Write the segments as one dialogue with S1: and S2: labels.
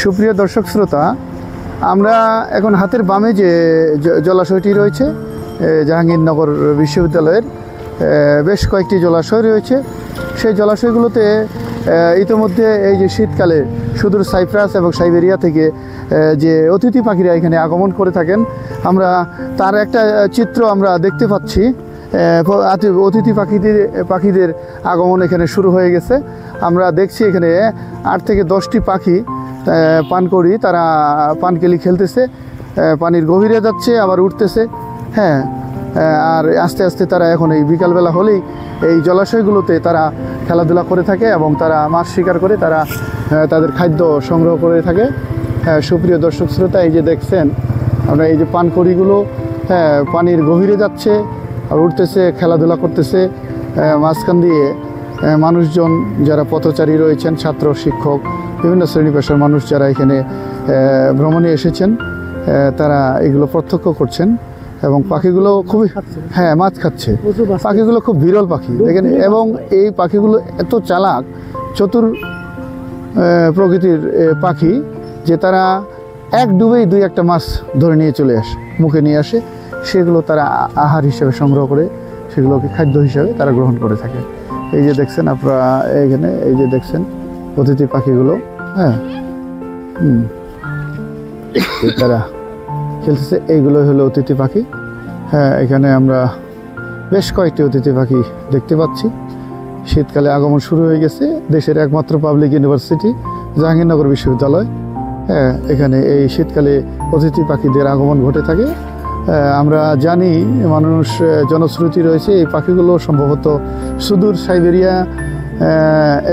S1: সুপ্রিয় দর্শক শ্রোতা, আমরা এখন হাতের বামে যে জলাশয়টি রয়েছে জাহাঙ্গীরনগর বিশ্ববিদ্যালয়ের বেশ কয়েকটি জলাশয় রয়েছে। সেই জলাশয়গুলোতে ইতিমধ্যে এই যে শীতকালে সুদূর সাইপ্রাস এবং সাইবেরিয়া থেকে যে অতিথি পাখিরা এখানে আগমন করে থাকেন, আমরা তার একটা চিত্র আমরা দেখতে পাচ্ছি। অতিথি পাখিদের আগমন এখানে শুরু হয়ে গেছে। আমরা দেখছি এখানে 8 থেকে 10টি পাখি পানকড়ি, তারা পানকেলি খেলতেছে, পানির গভীরে যাচ্ছে আবার উঠতেছে। হ্যাঁ, আর আস্তে আস্তে তারা এখন এই বিকালবেলা হলেই এই জলাশয়গুলোতে তারা খেলাধুলা করে থাকে এবং তারা মাছ শিকার করে তারা তাদের খাদ্য সংগ্রহ করে থাকে। হ্যাঁ, সুপ্রিয় দর্শক শ্রোতা, এই যে দেখছেন আমরা এই যে পানকড়িগুলো পানির গভীরে যাচ্ছে আর উঠতেছে, খেলাধুলা করতেছে। মাঝখান দিয়ে মানুষজন যারা পথচারী রয়েছেন, ছাত্র, শিক্ষক, বিভিন্ন শ্রেণী পেশার মানুষ যারা এখানে ভ্রমণে এসেছেন, তারা এগুলো প্রত্যক্ষ করছেন এবং পাখিগুলো খুবই মাছ খাচ্ছে। পাখিগুলো খুব বিরল পাখি দেখেন, এবং এই পাখিগুলো এত চালাক, চতুর প্রকৃতির পাখি যে তারা এক ডুবেই 2-1টা মাছ ধরে নিয়ে চলে আসে, মুখে নিয়ে আসে। সেগুলো তারা আহার হিসেবে সংগ্রহ করে সেগুলোকে খাদ্য হিসেবে তারা গ্রহণ করে থাকে। এই যে দেখছেন আপনারা এখানে, এই যে দেখছেন অতিথি পাখিগুলো, তারা খেলতেছে। এইগুলো হলো অতিথি পাখি। হ্যাঁ, এখানে আমরা বেশ কয়েকটি অতিথি পাখি দেখতে পাচ্ছি। শীতকালে আগমন শুরু হয়ে গেছে। দেশের একমাত্র পাবলিক ইউনিভার্সিটি জাহাঙ্গীরনগর বিশ্ববিদ্যালয়, এখানে এই শীতকালে অতিথি পাখিদের আগমন ঘটে থাকে। আমরা জানি, মানুষ জনশ্রুতি রয়েছে এই পাখিগুলো সম্ভবত সুদূর সাইবেরিয়া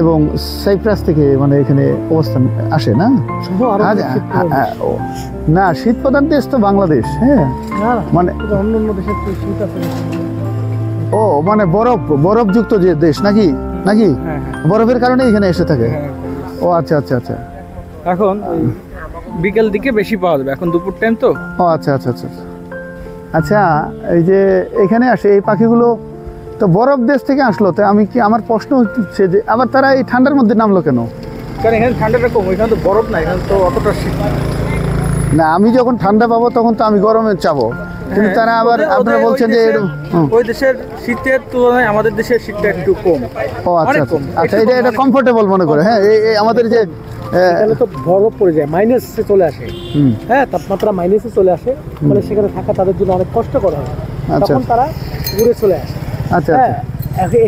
S1: এবং সাইপ্রাস থেকে মানে এখানে অবস্থান আসে না। না, শীত প্রধান দেশ তো বাংলাদেশ। হ্যাঁ, মানে অন্যান্য দেশের শীত আছে। ও মানে বরফযুক্ত যে দেশ নাকি নাকি বরফের কারণে এখানে এসে থাকে। ও আচ্ছা আচ্ছা আচ্ছা।
S2: এখন বিকেল দিকে বেশি পাওয়া যাবে, এখন দুপুর টাইম তো।
S1: ও আচ্ছা আচ্ছা আচ্ছা আচ্ছা। এই যে এখানে আসে এই পাখিগুলো তো বরফ দেশ থেকে আসলো, তো আমার প্রশ্ন হচ্ছে যে আবার তারা এই ঠান্ডার মধ্যে নামলো কেন?
S2: কারণ এখানে ঠান্ডাটা কম, এখানে তো বরফ না, এখানে তো অতটা শীত
S1: না। আমি যখন ঠান্ডা পাবো তখন তো আমি গরমে চাবো, কিন্তু তারা আবার আপনারা বলছেন যে
S2: ওই দেশের শীতের তুলনায় আমাদের দেশের শীতটা একটু কম।
S1: ও আচ্ছা আচ্ছা, এটা কমফোর্টেবল মনে করে। হ্যাঁ, আমাদের যে
S2: এখানে তো বরফ পড়ে যায়, মাইনাসে চলে আসে। হ্যাঁ, তাপমাত্রা মাইনাসে চলে আসে, মানে সেখানে থাকা তাদের জন্য অনেক কষ্ট করা হয়। তখন তারা ঘুরে চলে আসে।
S1: আচ্ছা,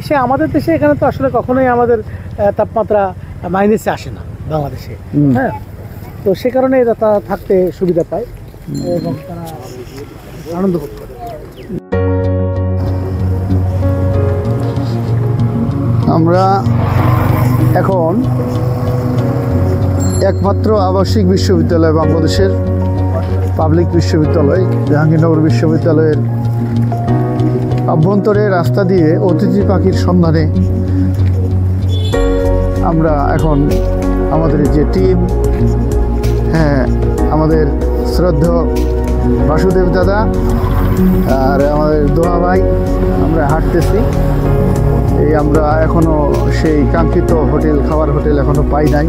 S2: এসে আমাদের দেশে এখানে তো আসলে কখনোই আমাদের তাপমাত্রা মাইনাসে আসে না বাংলাদেশে। হ্যাঁ, তো সে কারণে তারা থাকতে সুবিধা পায় এবং তারা আনন্দ ভোগ করে।
S1: আমরা এখন একমাত্র আবাসিক বিশ্ববিদ্যালয়, বাংলাদেশের পাবলিক বিশ্ববিদ্যালয় জাহাঙ্গীরনগর বিশ্ববিদ্যালয়ের অভ্যন্তরে রাস্তা দিয়ে অতিথি পাখির সন্ধানে আমরা এখন আমাদের যে টিম, আমাদের শ্রদ্ধেয় বাসুদেব দাদা আর আমাদের দোয়া ভাই, আমরা হাঁটতেছি। এই আমরা এখনো সেই কাঙ্ক্ষিত খাবার হোটেল এখনো পাই নাই।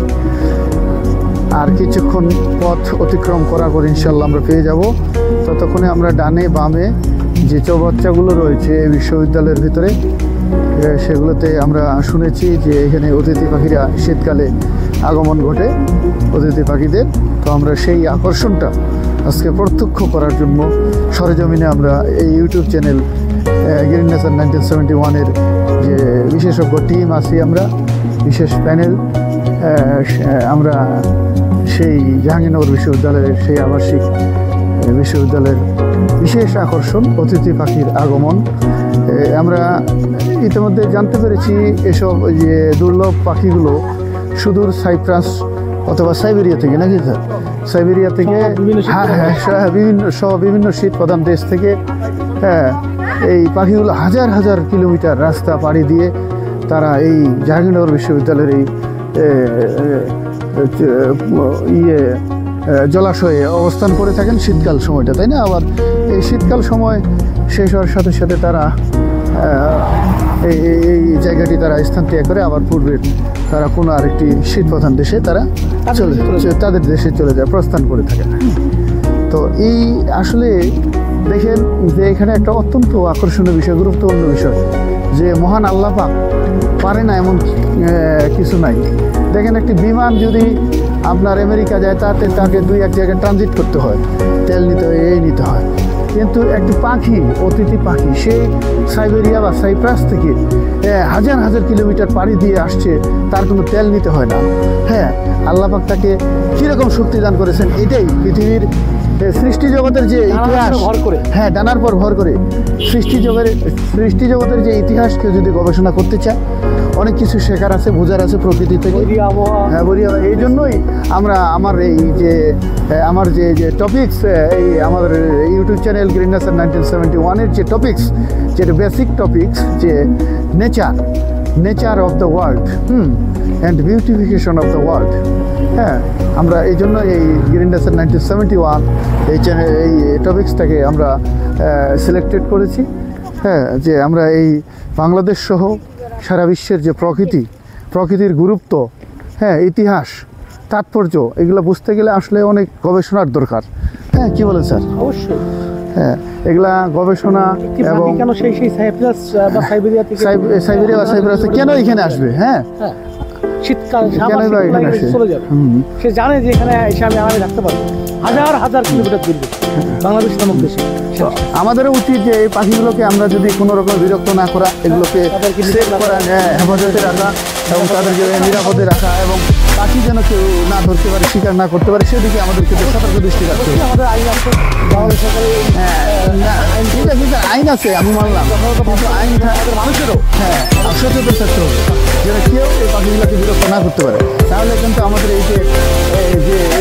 S1: আর কিছুক্ষণ পথ অতিক্রম করার পর ইনশাল্লাহ আমরা পেয়ে যাব। ততক্ষণে আমরা ডানে বামে যে চৌবাচ্চাগুলো রয়েছে এই বিশ্ববিদ্যালয়ের ভিতরে, সেগুলোতে আমরা শুনেছি যে এখানে অতিথি পাখিরা শীতকালে আগমন ঘটে অতিথি পাখিদের। তো আমরা সেই আকর্ষণটা আজকে প্রত্যক্ষ করার জন্য সরেজমিনে আমরা এই ইউটিউব চ্যানেল গ্রিন নেচার 1971-এর যে বিশেষজ্ঞ টিম আছি, আমরা বিশেষ প্যানেল, আমরা সেই জাহাঙ্গীরনগর বিশ্ববিদ্যালয়ের সেই আবাসিক বিশ্ববিদ্যালয়ের বিশেষ আকর্ষণ অতিথি পাখির আগমন। আমরা ইতিমধ্যে জানতে পেরেছি এসব যে দুর্লভ পাখিগুলো সুদূর সাইপ্রাস অথবা সাইবেরিয়া থেকে, নাকি স্যার? সাইবেরিয়া থেকে, বিভিন্ন শীত প্রধান দেশ থেকে এই পাখিগুলো হাজার হাজার কিলোমিটার রাস্তা পাড়ি দিয়ে তারা এই জাহাঙ্গীরনগর বিশ্ববিদ্যালয়ের এই জলাশয়ে অবস্থান করে থাকেন শীতকাল সময়টা, তাই না? আবার এই শীতকাল সময় শেষ হওয়ার সাথে সাথে তারা এই জায়গাটি তারা স্থান ত্যাগ করে আবার পূর্বের তারা কোনো আরেকটি শীত প্রধান দেশে তারা তাদের দেশে চলে যায়, প্রস্থান করে থাকে। তো এই আসলে দেখেন যে এখানে একটা অত্যন্ত আকর্ষণীয় বিষয়, গুরুত্বপূর্ণ বিষয়, যে মহান আল্লাহ পাক পারে না এমন কিছু নাই। দেখেন একটি বিমান যদি আপনার আমেরিকা যায় তাকে দুই এক জায়গায় ট্রানজিট করতে হয়, তেল নিতে হয়, এই নিতে হয়। কিন্তু একটি পাখি, অতিথি পাখি, সে সাইবেরিয়া বা সাইপ্রাস থেকে হাজার হাজার কিলোমিটার পাড়ি দিয়ে আসছে, তার কোনো তেল নিতে হয় না। হ্যাঁ, আল্লাহ পাক তাকে কীরকম শক্তি দান করেছেন, এটাই পৃথিবীর সৃষ্টি জগতের যে ইতিহাস, হ্যাঁ ডানার পর ভর করে সৃষ্টি জগতের যে ইতিহাস কেউ যদি গবেষণা করতে চায়, অনেক কিছু শেখার আছে, বোঝার আছে প্রকৃতি থেকে। হ্যাঁ, এই জন্যই আমার যে টপিকস, এই আমাদের ইউটিউব চ্যানেল গ্রিন নেচার 1971-এর যে টপিকস, যেটা বেসিক টপিকস, যে nature of the world and beautification of the world. হ্যাঁ, আমরা এই জন্য এই গ্রিন নেচার 1971 এই টপিক্সটাকে আমরা সিলেক্টেড করেছি। হ্যাঁ, যে আমরা এই বাংলাদেশ সহ সারা বিশ্বের যে প্রকৃতির গুরুত্ব, হ্যাঁ ইতিহাস, তাৎপর্য, এগুলো বুঝতে গেলে আসলে অনেক গবেষণার দরকার। হ্যাঁ, কি বলেন স্যার?
S2: অবশ্যই।
S1: হ্যাঁ, এগুলা গবেষণা এবং
S2: কেন সেই সাইপ্রাস বা সাইবেরিয়া থেকে
S1: সাইপ্রাস কেন এখানে আসবে? হ্যাঁ,
S2: শীতকাল চলে যাবে, সে জানে যে এখানে এসে আমি আমাদের থাকতে পারবো হাজার হাজার কিলোমিটার দূরে বাংলাদেশ নামক দেশে।
S1: আমাদেরও উচিত যে এই পাখিগুলোকে আমরা যদি কোনো রকম বিরক্ত না করা, এগুলোকে সেভ করা, হেফাজতে রাখা এবং তাদেরকে নিরাপদে রাখা, এবং পাখি যেন কেউ না ধরতে পারে, শিকার না করতে পারে, সেদিকে আমাদেরকে সতর্ক দৃষ্টি রাখতে হবে।
S2: আমাদের আইন আছে, বাংলাদেশ সরকারের
S1: ঠিক আছে, আইন আছে, আমি মানলাম, কিন্তু আইন মানুষেরও হ্যাঁ সচেতন থাকতে হবে যেন কেউ এই পাখিগুলোকে বিরক্ত না করতে পারে। তাহলে কিন্তু আমাদের এই যে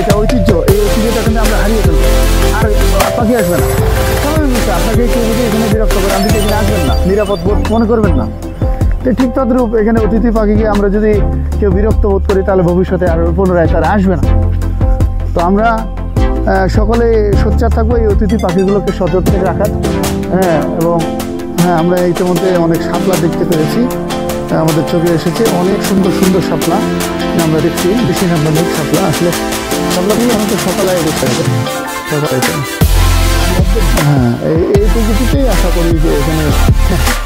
S1: এটা ঐতিহ্য, এই ঐতিহ্যটা কিন্তু আমরা হারিয়ে ফেলবো, আর পাখি আসবে না। আপনাকে কেউ যদি এখানে বিরক্ত করে, আপনি এখানে আসবেন না, নিরাপদ বোধ মনে করবেন না। তো ঠিক তদ্রূপ এখানে অতিথি পাখিকে আমরা যদি কেউ বিরক্ত বোধ করি, তাহলে ভবিষ্যতে আর পুনরায় তারা আসবে না। তো আমরা সকলে সোচ্চার থাকবো এই অতিথি পাখিগুলোকে সযত্নে রাখার। হ্যাঁ, এবং হ্যাঁ, আমরা ইতিমধ্যে অনেক শাপলা দেখতে পেরেছি, আমাদের চোখে এসেছে অনেক সুন্দর সুন্দর শাপলা আমরা দেখছি, বেশি নাম্বার শাপলা। আসলে শাপলাগুলো আমাদের সকালে দেখতে হবে, হ্যাঁ এই প্রকৃতিতেই আশা করি যে এখানে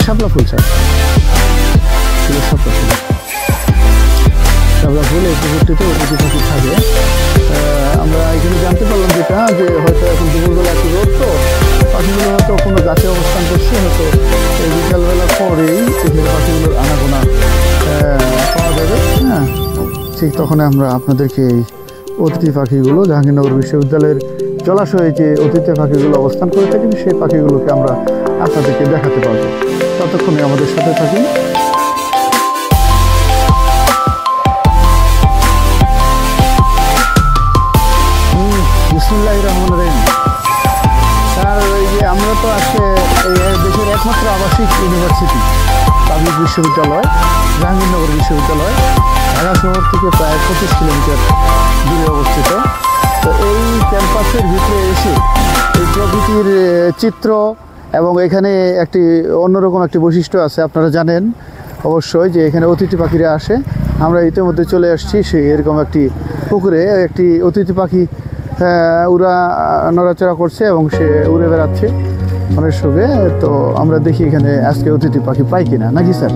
S1: শাপলা ফুল চাই, শাপলা ফুল এই প্রকৃতিতে অতিথি পাখি থাকে। আমরা এখানে জানতে পারলাম যেটা, যে হয়তো এখন দুপুরবেলা একটু রোদ, তো পাখিগুলো হয়তো কোনো গাছে অবস্থান করছে, হয়তো এই বিকালবেলার পরেই এখানে পাখিগুলোর আনাগোনা পাওয়া যাবে। হ্যাঁ, ঠিক তখন আমরা আপনাদেরকে এই অতিথি পাখিগুলো, জাহাঙ্গীরনগর বিশ্ববিদ্যালয়ের জলাশয়ে যে অতিথি পাখিগুলো অবস্থান করে থাকেন, সেই পাখিগুলোকে আমরা আপনাদেরকে দেখাতে পারবো। ততক্ষণে আমাদের সাথে থাকুন। বিসমিল্লাহির রহমানির রহিম। স্যার, ওই যে আমরা তো আজকে এই দেশের একমাত্র আবাসিক ইউনিভার্সিটি, পাবলিক বিশ্ববিদ্যালয়, জাহাঙ্গীরনগর বিশ্ববিদ্যালয়, ঢাকা শহর থেকে প্রায় 25 কিলোমিটার দূরে অবস্থিত। তো এই ক্যাম্পাসের ভিতরে এসে এই প্রকৃতির চিত্র, এবং এখানে একটি অন্যরকম একটি বৈশিষ্ট্য আছে, আপনারা জানেন অবশ্যই, যে এখানে অতিথি পাখিরা আসে। আমরা ইতিমধ্যে চলে আসছি সেই এরকম একটি পুকুরে, একটি অতিথি পাখি উড়া নড়াচড়া করছে এবং সে উড়ে বেড়াচ্ছে অনেক সুখে। তো আমরা দেখি এখানে আজকে অতিথি পাখি পাই কিনা, নাকি স্যার?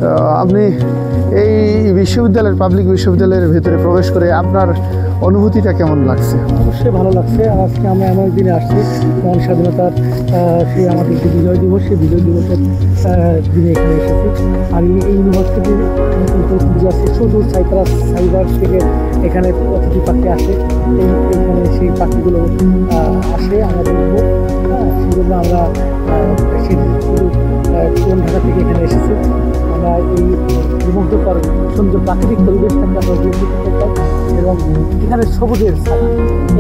S1: তো আপনি এই বিশ্ববিদ্যালয়ের, পাবলিক বিশ্ববিদ্যালয়ের ভিতরে প্রবেশ করে আপনার অনুভূতিটা কেমন লাগছে?
S2: অবশ্যই ভালো লাগছে। আজকে আমরা এমন দিনে আসছি, মহান স্বাধীনতার সেই আমাদের যে বিজয় দিবস, সেই বিজয় দিবসের দিনে এখানে এসেছি। আর এই ইউনিভার্সিটির যে আছে সুদূর সাইবার থেকে এখানে অতিথি পাখি আসে, এইখানে সেই পাখিগুলো আসে আমাদের উপর। সেই জন্য আমরা সেই কোন ঢাকা থেকে এখানে এসেছি। আমরা এই বিমুগ্ধকর সুন্দর প্রাকৃতিক পরিবেশটাকে আমরা উপভোগ করতে পাই, এবং এখানে সবুজের ছায়া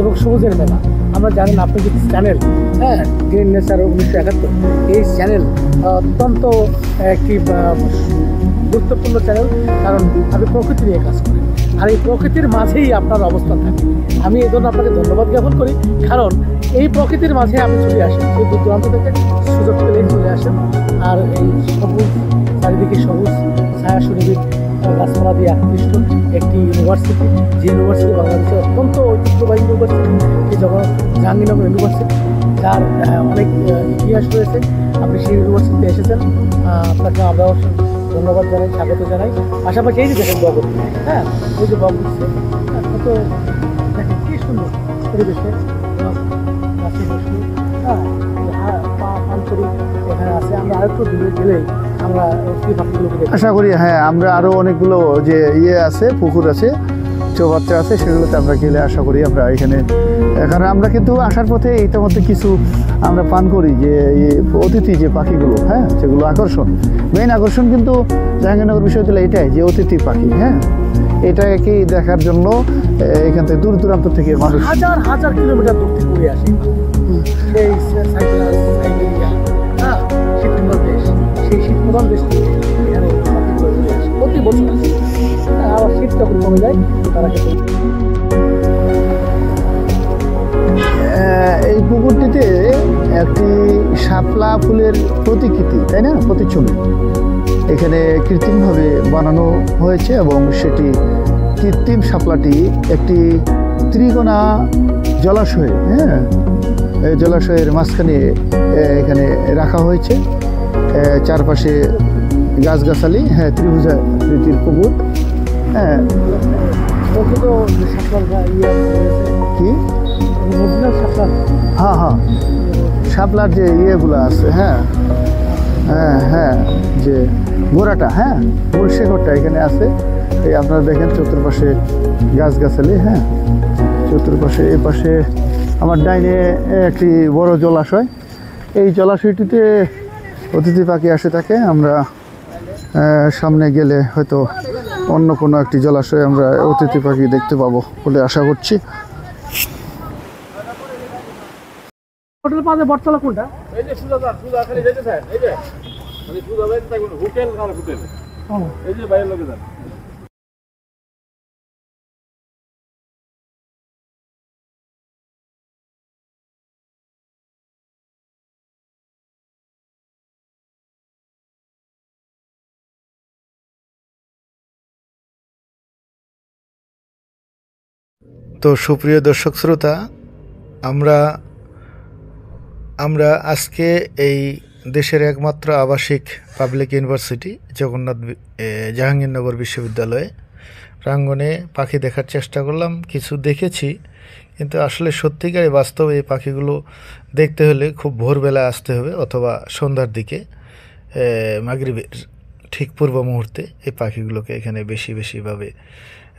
S2: এবং সবুজের মেলা। আমরা জানেন, আপনি যে চ্যানেল, হ্যাঁ গ্রিন নেচার 1971, এই চ্যানেল অত্যন্ত একটি গুরুত্বপূর্ণ চ্যানেল, কারণ আপনি প্রকৃতি নিয়ে কাজ করেন, আর এই প্রকৃতির মাঝেই আপনার অবস্থান থাকে। আমি এই জন্য আপনাকে ধন্যবাদ জ্ঞাপন করি, কারণ এই প্রকৃতির মাঝে আপনি চলে আসেন, এই দূর দূরান্ত থেকে সুযোগ পেলে চলে আসেন। আর এই সবুজ, চারিদিকে সবুজ ছায়া সুনিবিড় গাছপালা দিয়ে আকৃষ্ট একটি ইউনিভার্সিটি, যে ইউনিভার্সিটি বাংলাদেশের অত্যন্ত ঐতিহ্যবাহী ইউনিভার্সিটি, এই জাহাঙ্গীরনগর ইউনিভার্সিটি, যার অনেক ইতিহাস রয়েছে। আপনি সেই ইউনিভার্সিটিতে এসেছেন, আপনাকে আমরা ধন্যবাদ জানাই, স্বাগত জানাই। পাশাপাশি এই যে দেখেন বগর, হ্যাঁ ওই যে বগর দিচ্ছে, কত দেখেন কি সুন্দর পরিবেশে গাছে বসে, হ্যাঁ পান করি এখানে আছে। আমরা আরেকটু দূরে গেলেই আমরা এই পাখিগুলোকে দেখি।
S1: আশা করি হ্যাঁ আমরা আরও অনেকগুলো যে আছে পুকুর আছে, চৌবাচ্চা আছে, সেগুলোতে আমরা গেলে আশা করি আমরা এখানে, কারণ আমরা কিন্তু আসার পথে ইতিমধ্যে কিছু আমরা পান করি যে অতিথি যে পাখিগুলো, হ্যাঁ সেগুলো মেইন আকর্ষণ কিন্তু জাহাঙ্গীরনগর বিশ্ববিদ্যালয় এটাই যে অতিথি পাখি, হ্যাঁ এটাকে দেখার জন্য এখান থেকে দূর দূরান্ত থেকে মানুষ
S2: হাজার হাজার কিলোমিটার দূর থেকে ঘুরে আসে। সেই সাইবেরিয়া, হ্যাঁ শীতপ্রধান দেশ, সেই শীতপ্রধান দেশ থেকে এখানে পাখিগুলো ঘুরে আসে প্রতি বছর। আবার শীত যখন কমে যায় তারা কিন্তু
S1: এই পুকুরটিতে একটি শাপলা ফুলের প্রতিকৃতি, তাই না, প্রতিচ্ছবি এখানে কৃত্রিমভাবে বানানো হয়েছে এবং সেটি কৃত্রিম শাপলাটি একটি ত্রিকোণা জলাশয়ে, হ্যাঁ এই জলাশয়ের মাঝখানে এখানে রাখা হয়েছে। চারপাশে গাছগাছালি, হ্যাঁ ত্রিভুজাকৃতির পুকুর, হ্যাঁ
S2: প্রকৃত যে শাপলার ইয়ে রয়েছে
S1: কি
S2: অরিজিনাল শাপলার,
S1: হ্যাঁ হ্যাঁ শাপলার যে ইয়েগুলো আছে, হ্যাঁ হ্যাঁ হ্যাঁ যে গোড়াটা, হ্যাঁ মূল শেকড়টা এখানে আছে। এই আপনারা দেখেন চতুর্পাশে গাছগাছালি, হ্যাঁ চতুর্পাশে এ পাশে আমার ডাইনে একটি বড় জলাশয়। এই জলাশয়টিতে অতিথি পাখি আসে থাকে। আমরা সামনে গেলে হয়তো অন্য কোনো একটি জলাশয়ে আমরা অতিথি পাখি দেখতে পাবো বলে আশা করছি।
S2: হোটেল পাশে বটতলা কোনটা?
S3: এই যে সুজা খালি যেতে স্যার, এই যে মানে সুজা যাইতে থাকুন, হোটেল আর হোটেল, এই যে বাইরের লোকে যান।
S1: তো সুপ্রিয় দর্শক শ্রোতা, আমরা আজকে এই দেশের একমাত্র আবাসিক পাবলিক ইউনিভার্সিটি জাহাঙ্গীরনগর বিশ্ববিদ্যালয়ে প্রাঙ্গণে পাখি দেখার চেষ্টা করলাম। কিছু দেখেছি, কিন্তু আসলে সত্যিকারে বাস্তবে এই পাখিগুলো দেখতে হলে খুব ভোরবেলা আসতে হবে অথবা সন্ধ্যার দিকে, মাগরিবের ঠিক পূর্ব মুহূর্তে এই পাখিগুলোকে এখানে বেশিভাবে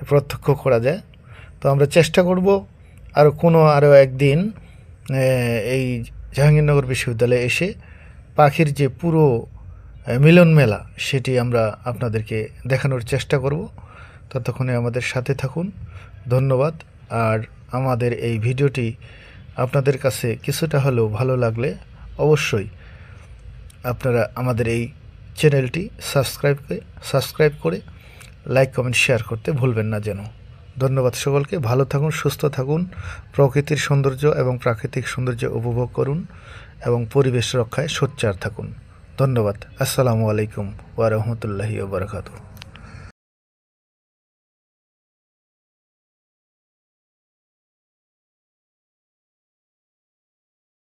S1: প্রত্যক্ষ করা যায়। তো আমরা চেষ্টা করব আরও একদিন এই জাহাঙ্গীরনগর বিশ্ববিদ্যালয়ে এসে পাখির যে পুরো মিলন মেলা সেটি আমরা আপনাদেরকে দেখানোর চেষ্টা করব। ততক্ষণে আমাদের সাথে থাকুন, ধন্যবাদ। আর আমাদের এই ভিডিওটি আপনাদের কাছে কিছুটা হলেও ভালো লাগলে অবশ্যই আপনারা আমাদের এই চ্যানেলটি সাবস্ক্রাইব করে লাইক কমেন্ট শেয়ার করতে ভুলবেন না যেন। ধন্যবাদ সকলকে, ভালো থাকুন, সুস্থ থাকুন, প্রকৃতির সৌন্দর্য এবং প্রাকৃতিক সৌন্দর্য উপভোগ করুন এবং পরিবেশ রক্ষায় সোচ্চার থাকুন। ধন্যবাদ। আসসালামু আলাইকুম ওয়া রাহমাতুল্লাহি ওয়া বারাকাতুহু।